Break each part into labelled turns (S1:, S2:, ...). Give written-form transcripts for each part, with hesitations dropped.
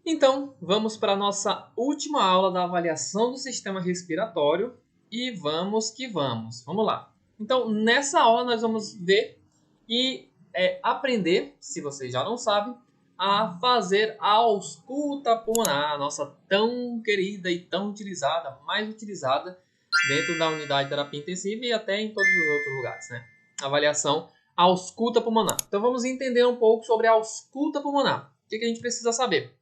S1: Então, vamos para a nossa última aula da avaliação do sistema respiratório e vamos que vamos. Vamos lá. Então, nessa aula nós vamos ver e aprender, se vocês já não sabem, a fazer a ausculta pulmonar, a nossa tão querida e tão utilizada, mais utilizada dentro da unidade de terapia intensiva e até em todos os outros lugares, né? Avaliação ausculta pulmonar. Então, vamos entender um pouco sobre a ausculta pulmonar. O que a gente precisa saber?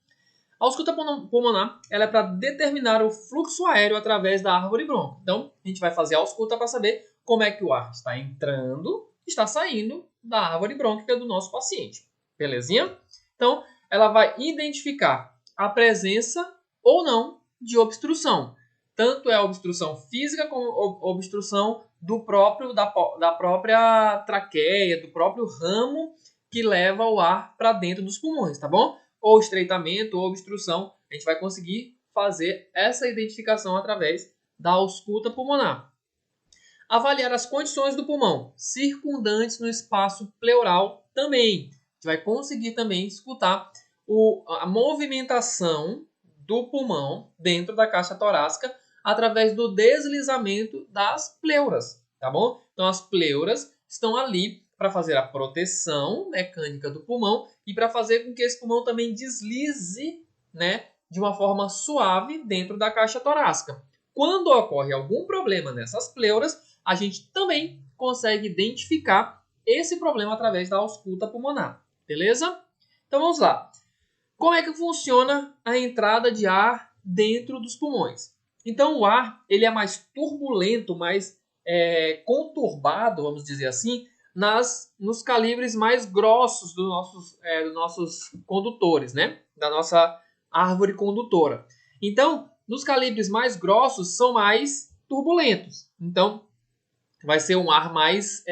S1: A ausculta pulmonar ela é para determinar o fluxo aéreo através da árvore brônquica. Então, a gente vai fazer a ausculta para saber como é que o ar está entrando e está saindo da árvore brônquica do nosso paciente. Belezinha? Então, ela vai identificar a presença ou não de obstrução. Tanto é a obstrução física como obstrução da própria traqueia, do próprio ramo que leva o ar para dentro dos pulmões, tá bom? Ou estreitamento ou obstrução, a gente vai conseguir fazer essa identificação através da ausculta pulmonar. Avaliar as condições do pulmão circundantes no espaço pleural também. A gente vai conseguir também escutar a movimentação do pulmão dentro da caixa torácica através do deslizamento das pleuras, tá bom? Então as pleuras estão ali para fazer a proteção mecânica do pulmão e para fazer com que esse pulmão também deslize, né, de uma forma suave dentro da caixa torácica. Quando ocorre algum problema nessas pleuras, a gente também consegue identificar esse problema através da ausculta pulmonar, beleza? Então vamos lá. Como é que funciona a entrada de ar dentro dos pulmões? Então o ar ele é mais turbulento, mais conturbado, vamos dizer assim, nos calibres mais grossos dos nossos condutores, né? Da nossa árvore condutora. Então, nos calibres mais grossos são mais turbulentos. Então, vai ser um ar mais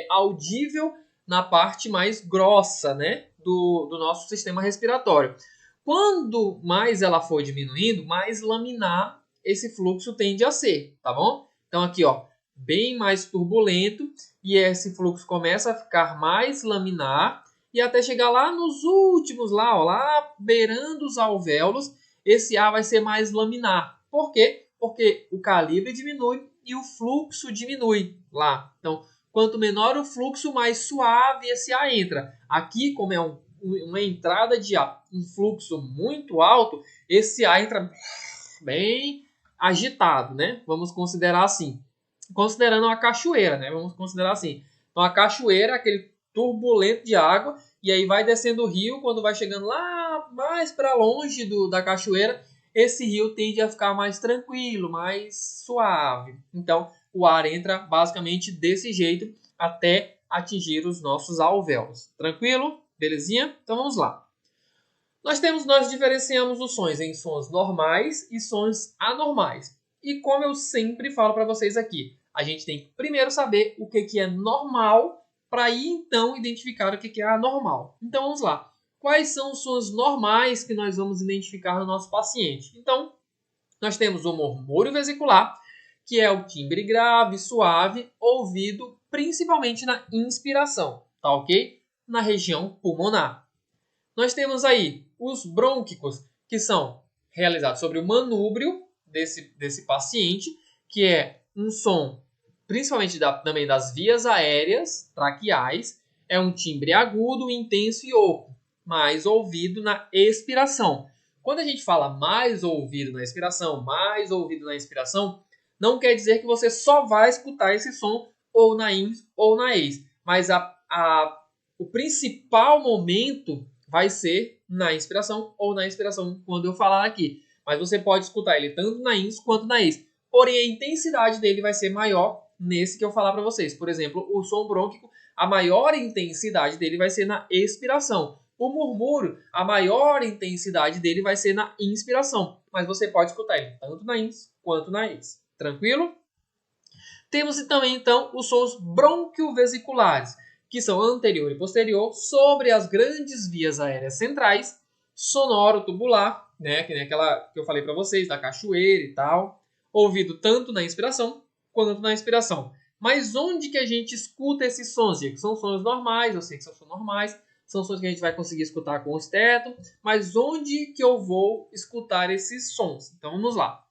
S1: audível na parte mais grossa, né? Do nosso sistema respiratório. Quando mais ela for diminuindo, mais laminar esse fluxo tende a ser, tá bom? Então aqui, ó, bem mais turbulento e esse fluxo começa a ficar mais laminar e até chegar lá nos últimos, lá, ó, lá beirando os alvéolos, esse ar vai ser mais laminar. Por quê? Porque o calibre diminui e o fluxo diminui lá. Então, quanto menor o fluxo, mais suave esse ar entra. Aqui, como é uma entrada de ar, um fluxo muito alto, esse ar entra bem agitado, né? Vamos considerar assim. Considerando uma cachoeira, né? Vamos considerar assim. Então, a cachoeira é aquele turbulento de água e aí vai descendo o rio, quando vai chegando lá mais para longe da cachoeira, esse rio tende a ficar mais tranquilo, mais suave. Então, o ar entra basicamente desse jeito até atingir os nossos alvéolos. Tranquilo? Belezinha? Então vamos lá. Nós diferenciamos os sons em sons normais e sons anormais. E como eu sempre falo para vocês aqui, a gente tem que primeiro saber o que é normal para aí então identificar o que é anormal. Então vamos lá. Quais são os sons normais que nós vamos identificar no nosso paciente? Então, nós temos o murmúrio vesicular, que é o timbre grave, suave, ouvido principalmente na inspiração, tá ok? Na região pulmonar. Nós temos aí os brônquicos, que são realizados sobre o manúbrio desse paciente, que é um som principalmente também das vias aéreas traqueais, é um timbre agudo, intenso e oco, mais ouvido na expiração. Quando a gente fala mais ouvido na expiração, mais ouvido na inspiração, não quer dizer que você só vai escutar esse som ou na ins ou na ex, mas o principal momento vai ser na inspiração ou na expiração quando eu falar aqui. Mas você pode escutar ele tanto na ins quanto na ex. Porém, a intensidade dele vai ser maior nesse que eu falar para vocês. Por exemplo, o som brônquico, a maior intensidade dele vai ser na expiração. O murmúrio, a maior intensidade dele vai ser na inspiração. Mas você pode escutar ele tanto na ins quanto na ex. Tranquilo? Temos também, então, os sons bronquiovesiculares, que são anterior e posterior sobre as grandes vias aéreas centrais, sonoro tubular, né, que nem aquela que eu falei para vocês, da cachoeira e tal, ouvido tanto na inspiração quanto na expiração. Mas onde que a gente escuta esses sons, Diego? São sons normais, eu sei que são sons normais, são sons que a gente vai conseguir escutar com o esteto, mas onde que eu vou escutar esses sons? Então vamos lá.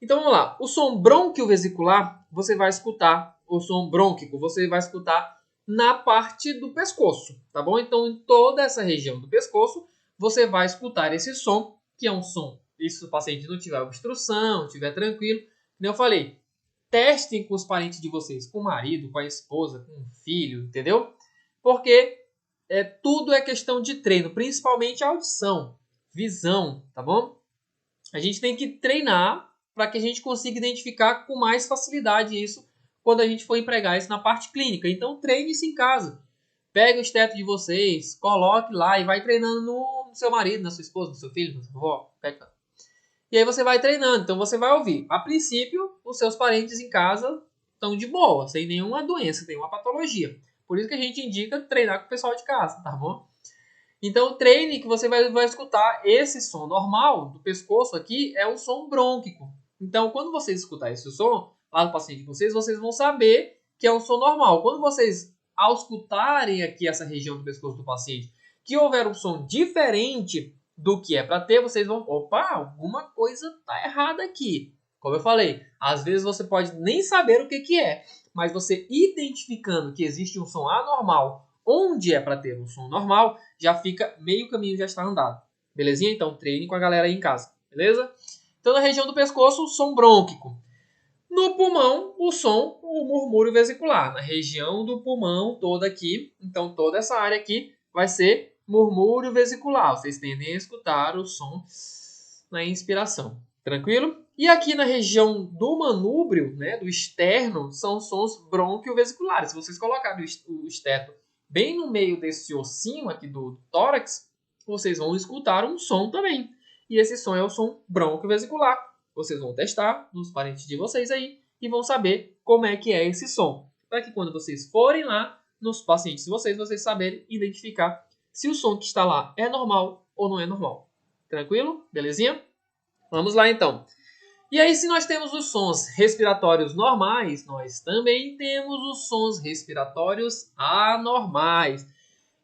S1: Então vamos lá. O som bronquiovesicular, você vai escutar, o som brônquico, você vai escutar na parte do pescoço, tá bom? Então em toda essa região do pescoço, você vai escutar esse som, que é um som, se o paciente não tiver obstrução, estiver tranquilo, como eu falei, testem com os parentes de vocês, com o marido, com a esposa, com o filho, entendeu? Porque tudo é questão de treino, principalmente a audição, visão, tá bom? A gente tem que treinar para que a gente consiga identificar com mais facilidade isso quando a gente for empregar isso na parte clínica. Então treine isso em casa. Pega o esteto de vocês, coloque lá e vai treinando no seu marido, na sua esposa, no seu filho, na sua avó. E aí você vai treinando. Então você vai ouvir. A princípio, os seus parentes em casa estão de boa, sem nenhuma doença, nenhuma patologia. Por isso que a gente indica treinar com o pessoal de casa, tá bom? Então treine que você vai escutar esse som normal do pescoço aqui, é um som brônquico. Então quando vocês escutarem esse som lá no paciente de vocês, vocês vão saber que é um som normal. Quando vocês, ao escutarem aqui essa região do pescoço do paciente, que houver um som diferente do que é para ter, vocês vão, opa, alguma coisa tá errada aqui. Como eu falei, às vezes você pode nem saber o que é, mas você identificando que existe um som anormal onde é para ter um som normal, já fica meio caminho, já está andado. Belezinha? Então treine com a galera aí em casa, beleza? Então na região do pescoço, o som brônquico. No pulmão, o murmúrio vesicular. Na região do pulmão toda aqui, então toda essa área aqui vai ser murmúrio vesicular. Vocês tendem a escutar o som na inspiração. Tranquilo? E aqui na região do manúbrio, né, do externo, são sons bronquiovesiculares. Se vocês colocarem o esteto bem no meio desse ossinho aqui do tórax, vocês vão escutar um som também. E esse som é o som bronquiovesicular. Vocês vão testar nos parentes de vocês aí e vão saber como é que é esse som. Para que quando vocês forem lá nos pacientes de vocês, vocês saberem identificar se o som que está lá é normal ou não é normal. Tranquilo? Belezinha? Vamos lá então. E aí, se nós temos os sons respiratórios normais, nós também temos os sons respiratórios anormais.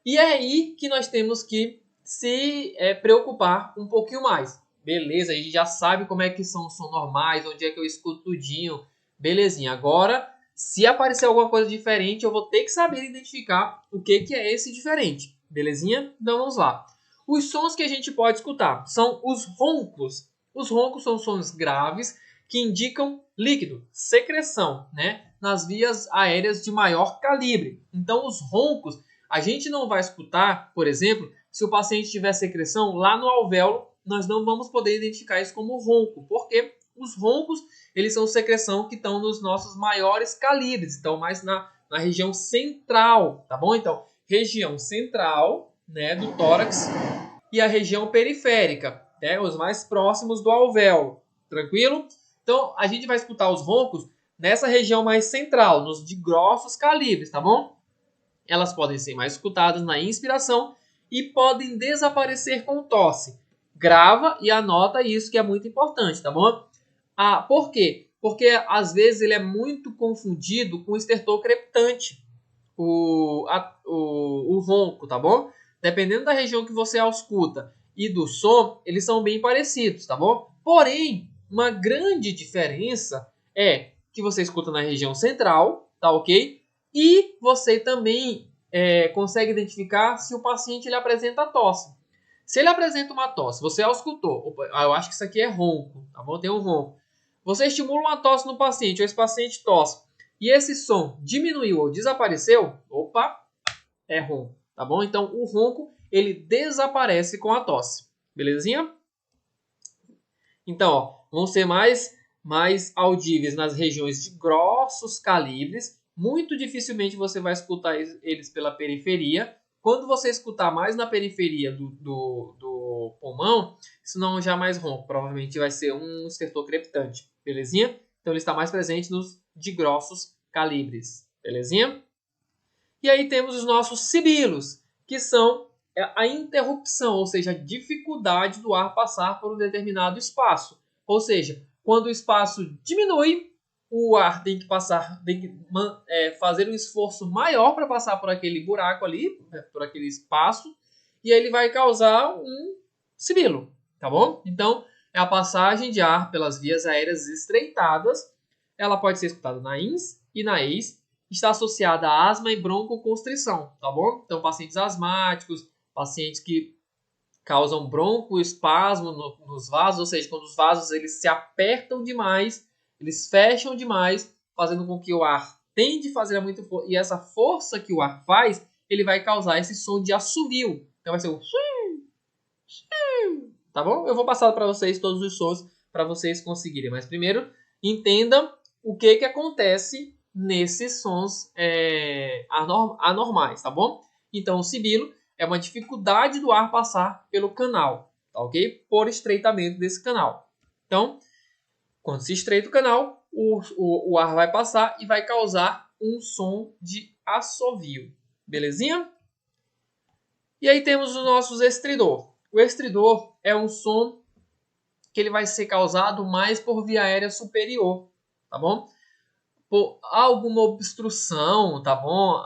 S1: E é aí que nós temos que se preocupar um pouquinho mais. Beleza, a gente já sabe como é que são os sons normais, onde é que eu escuto tudinho. Belezinha. Agora, se aparecer alguma coisa diferente, eu vou ter que saber identificar o que é esse diferente. Belezinha? Então vamos lá. Os sons que a gente pode escutar são os roncos. Os roncos são sons graves que indicam líquido, secreção, né, nas vias aéreas de maior calibre. Então, os roncos, a gente não vai escutar, por exemplo, se o paciente tiver secreção lá no alvéolo, nós não vamos poder identificar isso como ronco, porque os roncos, eles são secreção que estão nos nossos maiores calibres, então mais na região central, tá bom? Então, região central, né, do tórax e a região periférica, né, os mais próximos do alvéolo, tranquilo? Então, a gente vai escutar os roncos nessa região mais central, nos de grossos calibres, tá bom? Elas podem ser mais escutadas na inspiração e podem desaparecer com tosse. Grava e anota isso que é muito importante, tá bom? Por quê? Porque às vezes ele é muito confundido com o estertor crepitante, o ronco, tá bom? Dependendo da região que você ausculta e do som, eles são bem parecidos, tá bom? Porém, uma grande diferença é que você escuta na região central, tá ok? E você também consegue identificar se o paciente ele apresenta tosse. Se ele apresenta uma tosse, você auscultou, eu acho que isso aqui é ronco, tá bom? Tem um ronco. Você estimula uma tosse no paciente, ou esse paciente tosse, e esse som diminuiu ou desapareceu, opa, é ronco, tá bom? Então, o ronco, ele desaparece com a tosse, belezinha? Então, ó, vão ser mais audíveis nas regiões de grossos calibres. Muito dificilmente você vai escutar eles pela periferia. Quando você escutar mais na periferia do pulmão, isso não já é mais ronco. Provavelmente vai ser um estertor crepitante, belezinha? Então ele está mais presente nos de grossos calibres, belezinha? E aí temos os nossos sibilos, que são a interrupção, ou seja, a dificuldade do ar passar por um determinado espaço. Ou seja, quando o espaço diminui, o ar tem que passar, fazer um esforço maior para passar por aquele buraco ali, por aquele espaço, e aí ele vai causar um sibilo, tá bom? Então, é a passagem de ar pelas vias aéreas estreitadas. Ela pode ser escutada na INS e na EIS. Está associada a asma e broncoconstrição, tá bom? Então, pacientes asmáticos, pacientes que causam broncoespasmo nos vasos, ou seja, quando os vasos eles se apertam demais, eles fecham demais, fazendo com que o ar tende a fazer muito força, e essa força que o ar faz, ele vai causar esse som de assovio. Então vai ser um tá bom? Eu vou passar para vocês todos os sons para vocês conseguirem, mas primeiro entendam o que acontece nesses sons anormais, tá bom? Então o sibilo é uma dificuldade do ar passar pelo canal, tá ok? Por estreitamento desse canal. Então, quando se estreita o canal, o ar vai passar e vai causar um som de assovio, belezinha? E aí temos os nossos estridor. O estridor é um som que ele vai ser causado mais por via aérea superior, tá bom? Por alguma obstrução, tá bom?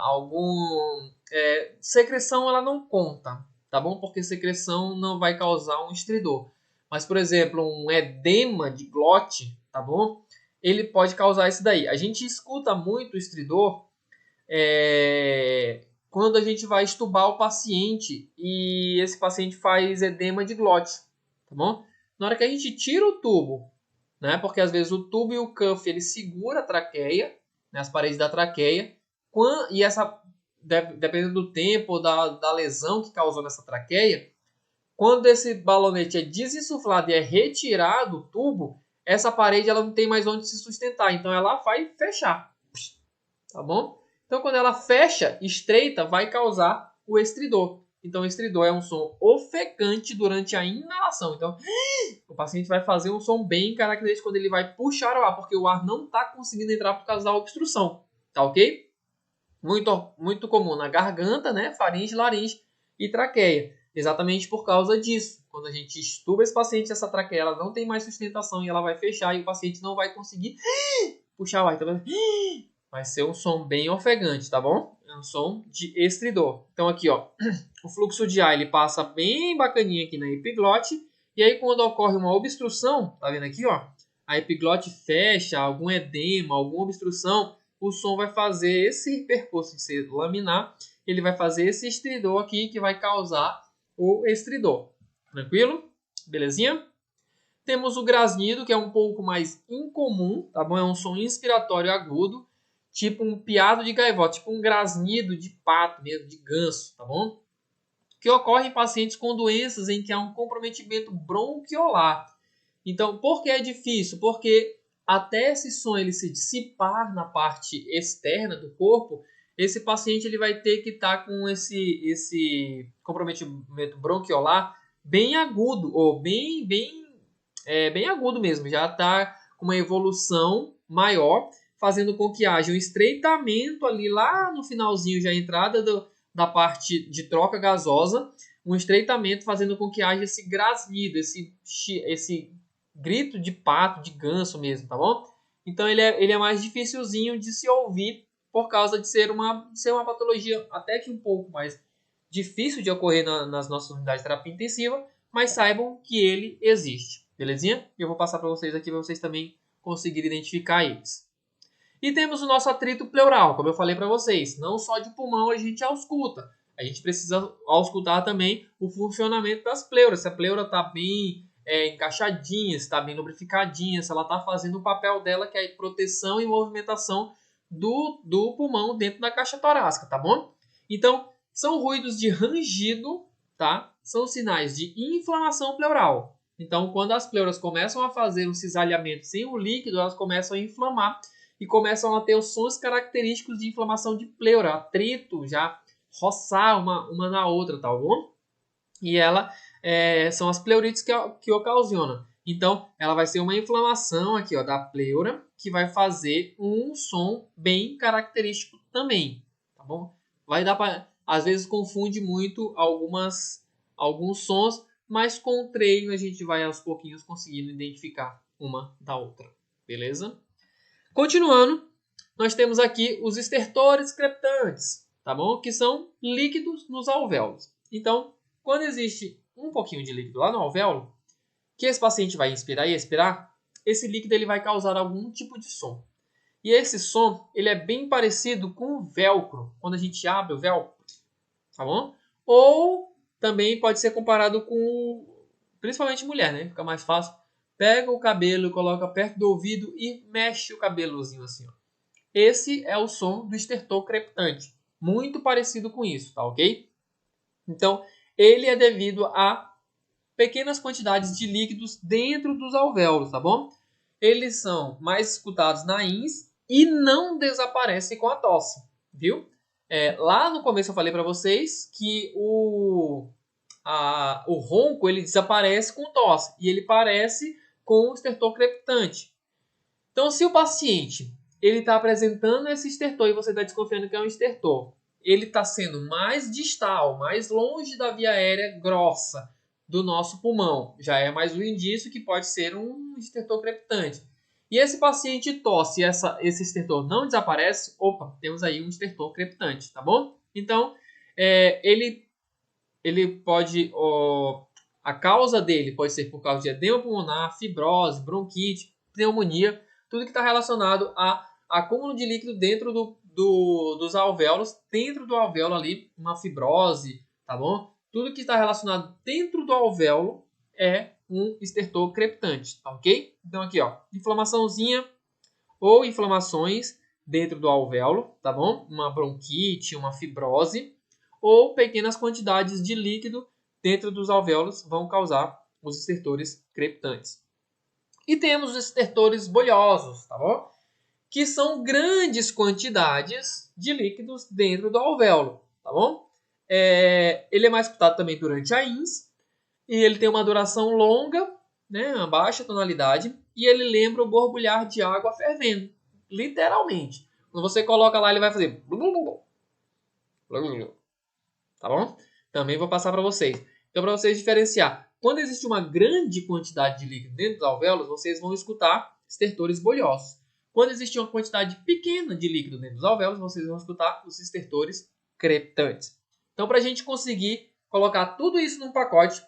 S1: Secreção ela não conta, tá bom? Porque secreção não vai causar um estridor. Mas, por exemplo, um edema de glote, tá bom? Ele pode causar isso daí. A gente escuta muito o estridor quando a gente vai estubar o paciente e esse paciente faz edema de glote, tá bom? Na hora que a gente tira o tubo, né? Porque às vezes o tubo e o cuff ele segura a traqueia, né, as paredes da traqueia, e essa dependendo do tempo ou da lesão que causou nessa traqueia, quando esse balonete é desinsuflado e é retirado o tubo, essa parede ela não tem mais onde se sustentar, então ela vai fechar, tá bom? Então quando ela fecha, estreita, vai causar o estridor. Então o estridor é um som ofegante durante a inalação. Então o paciente vai fazer um som bem característico quando ele vai puxar o ar, porque o ar não está conseguindo entrar por causa da obstrução, tá ok? Muito comum na garganta, né? Faringe, laringe e traqueia. Exatamente por causa disso. Quando a gente estuba esse paciente, essa traqueia ela não tem mais sustentação e ela vai fechar e o paciente não vai conseguir puxar o ar. Então, vai ser um som bem ofegante, tá bom? É um som de estridor. Então aqui, ó, o fluxo de ar ele passa bem bacaninha aqui na epiglote. E aí quando ocorre uma obstrução, tá vendo aqui, ó? A epiglote fecha, algum edema, alguma obstrução, o som vai fazer esse percurso de ser laminar, ele vai fazer esse estridor aqui que vai causar o estridor. Tranquilo? Belezinha? Temos o grasnido, que é um pouco mais incomum, tá bom? É um som inspiratório agudo, tipo um piado de gaivota, tipo um grasnido de pato mesmo, de ganso, tá bom? Que ocorre em pacientes com doenças em que há um comprometimento bronquiolar. Então, por que é difícil? Porque até esse som ele se dissipar na parte externa do corpo, esse paciente ele vai ter que estar com esse comprometimento bronquiolar bem agudo, ou bem agudo mesmo, já está com uma evolução maior, fazendo com que haja um estreitamento ali lá no finalzinho, já a entrada da parte de troca gasosa, um estreitamento fazendo com que haja esse grasnido, esse grito de pato, de ganso mesmo, tá bom? Então ele é mais dificilzinho de se ouvir por causa de ser uma patologia até que um pouco mais difícil de ocorrer nas nossas unidades de terapia intensiva, mas saibam que ele existe, belezinha? Eu vou passar para vocês aqui para vocês também conseguirem identificar eles. E temos o nosso atrito pleural, como eu falei para vocês, não só de pulmão a gente ausculta, a gente precisa auscultar também o funcionamento das pleuras, se a pleura está bem encaixadinha, se está bem lubrificadinha, se ela está fazendo o papel dela, que é a proteção e movimentação do pulmão dentro da caixa torácica, tá bom? Então, são ruídos de rangido, tá? São sinais de inflamação pleural. Então, quando as pleuras começam a fazer um cisalhamento sem o líquido, elas começam a inflamar e começam a ter os sons característicos de inflamação de pleura, atrito, já roçar uma na outra, tá bom? E são as pleurites que ocasionam. Então, ela vai ser uma inflamação aqui, ó, da pleura, que vai fazer um som bem característico também, tá bom? Vai dar para, às vezes confunde muito alguns sons, mas com o treino a gente vai aos pouquinhos conseguindo identificar uma da outra, beleza? Continuando, nós temos aqui os estertores crepitantes, tá bom? Que são líquidos nos alvéolos. Então, quando existe um pouquinho de líquido lá no alvéolo, que esse paciente vai inspirar e expirar, esse líquido ele vai causar algum tipo de som. E esse som ele é bem parecido com o velcro, quando a gente abre o velcro, tá bom? Ou também pode ser comparado com, principalmente mulher, né? Fica mais fácil. Pega o cabelo, coloca perto do ouvido e mexe o cabelozinho assim, ó. Esse é o som do estertor crepitante. Muito parecido com isso, tá ok? Então, ele é devido a pequenas quantidades de líquidos dentro dos alvéolos, tá bom? Eles são mais escutados na INS e não desaparecem com a tosse, viu? Lá no começo eu falei para vocês que o ronco ele desaparece com tosse e ele parece com o estertor crepitante. Então, se o paciente ele está apresentando esse estertor e você está desconfiando que é um estertor, ele está sendo mais distal, mais longe da via aérea grossa do nosso pulmão. Já é mais um indício que pode ser um estertor crepitante. E esse paciente tosse e esse estertor não desaparece, opa, temos aí um estertor crepitante, tá bom? Então, ele pode, a causa dele pode ser por causa de edema pulmonar, fibrose, bronquite, pneumonia, tudo que está relacionado a acúmulo de líquido dentro dos alvéolos, dentro do alvéolo ali, uma fibrose, tá bom? Tudo que está relacionado dentro do alvéolo é um estertor crepitante, tá ok? Então aqui, ó, inflamaçãozinha ou inflamações dentro do alvéolo, tá bom? Uma bronquite, uma fibrose, ou pequenas quantidades de líquido dentro dos alvéolos vão causar os estertores crepitantes. E temos os estertores bolhosos, tá bom? Que são grandes quantidades de líquidos dentro do alvéolo, tá bom? Ele é mais escutado também durante a INS e ele tem uma duração longa, né, uma baixa tonalidade, e ele lembra o borbulhar de água fervendo, literalmente. Quando você coloca lá, ele vai fazer... Tá bom? Também vou passar para vocês. Então, para vocês diferenciar, quando existe uma grande quantidade de líquido dentro dos alvéolos, vocês vão escutar estertores bolhosos. Quando existe uma quantidade pequena de líquido dentro dos alvéolos, vocês vão escutar os estertores crepitantes. Então, para a gente conseguir colocar tudo isso num pacote,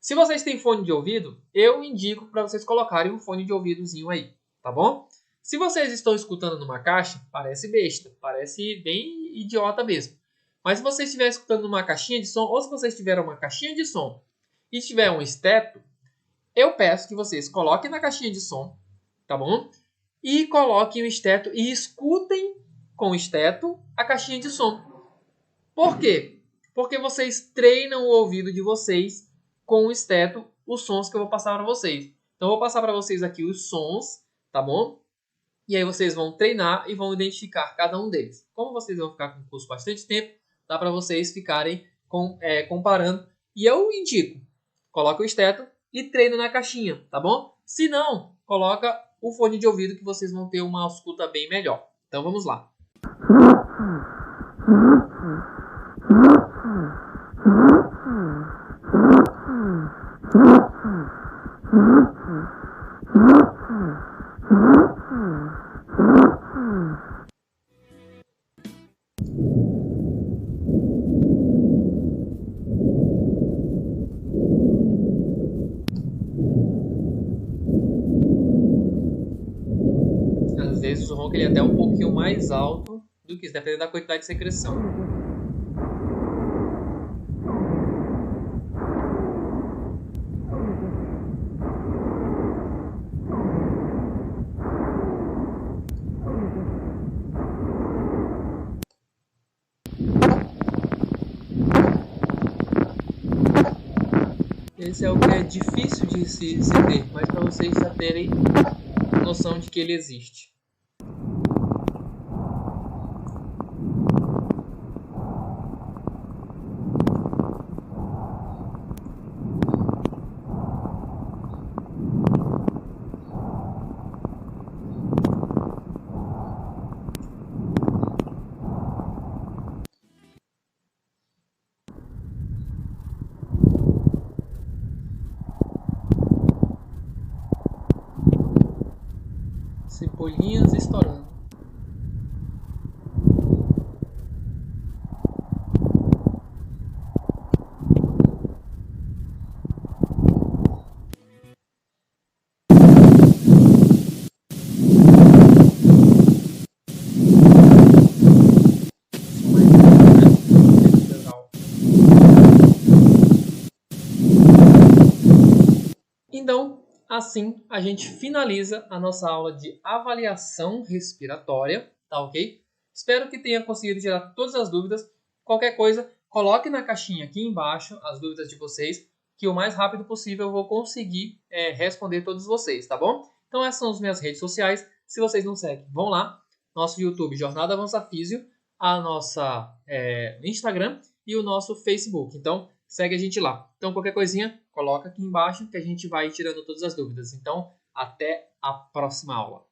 S1: se vocês têm fone de ouvido, eu indico para vocês colocarem um fone de ouvidozinho aí, tá bom? Se vocês estão escutando numa caixa, parece besta, parece bem idiota mesmo. Mas se você estiver escutando numa caixinha de som, ou se vocês tiverem uma caixinha de som e tiver um esteto, eu peço que vocês coloquem na caixinha de som, tá bom? E coloquem o esteto e escutem com o esteto a caixinha de som. Por quê? Porque vocês treinam o ouvido de vocês com o esteto, os sons que eu vou passar para vocês. Então eu vou passar para vocês aqui os sons, tá bom? E aí vocês vão treinar e vão identificar cada um deles. Como vocês vão ficar com o curso bastante tempo, dá para vocês ficarem comparando. E eu indico, coloca o esteto e treina na caixinha, tá bom? Se não, coloca o fone de ouvido que vocês vão ter uma escuta bem melhor. Então vamos lá. Às vezes o ronco ele é até um pouquinho mais alto do que isso, dependendo da quantidade de secreção. Esse é o que é difícil de se ter, mas para vocês já terem noção de que ele existe. Cebolinhas estourando. Então, assim a gente finaliza a nossa aula de avaliação respiratória, tá ok? Espero que tenha conseguido tirar todas as dúvidas. Qualquer coisa, coloque na caixinha aqui embaixo as dúvidas de vocês, que o mais rápido possível eu vou conseguir responder todos vocês, tá bom? Então essas são as minhas redes sociais. Se vocês não seguem, vão lá. Nosso YouTube, Jornada Avança Físio, a nossa Instagram e o nosso Facebook. Então, segue a gente lá. Então, qualquer coisinha, coloca aqui embaixo que a gente vai tirando todas as dúvidas. Então, até a próxima aula.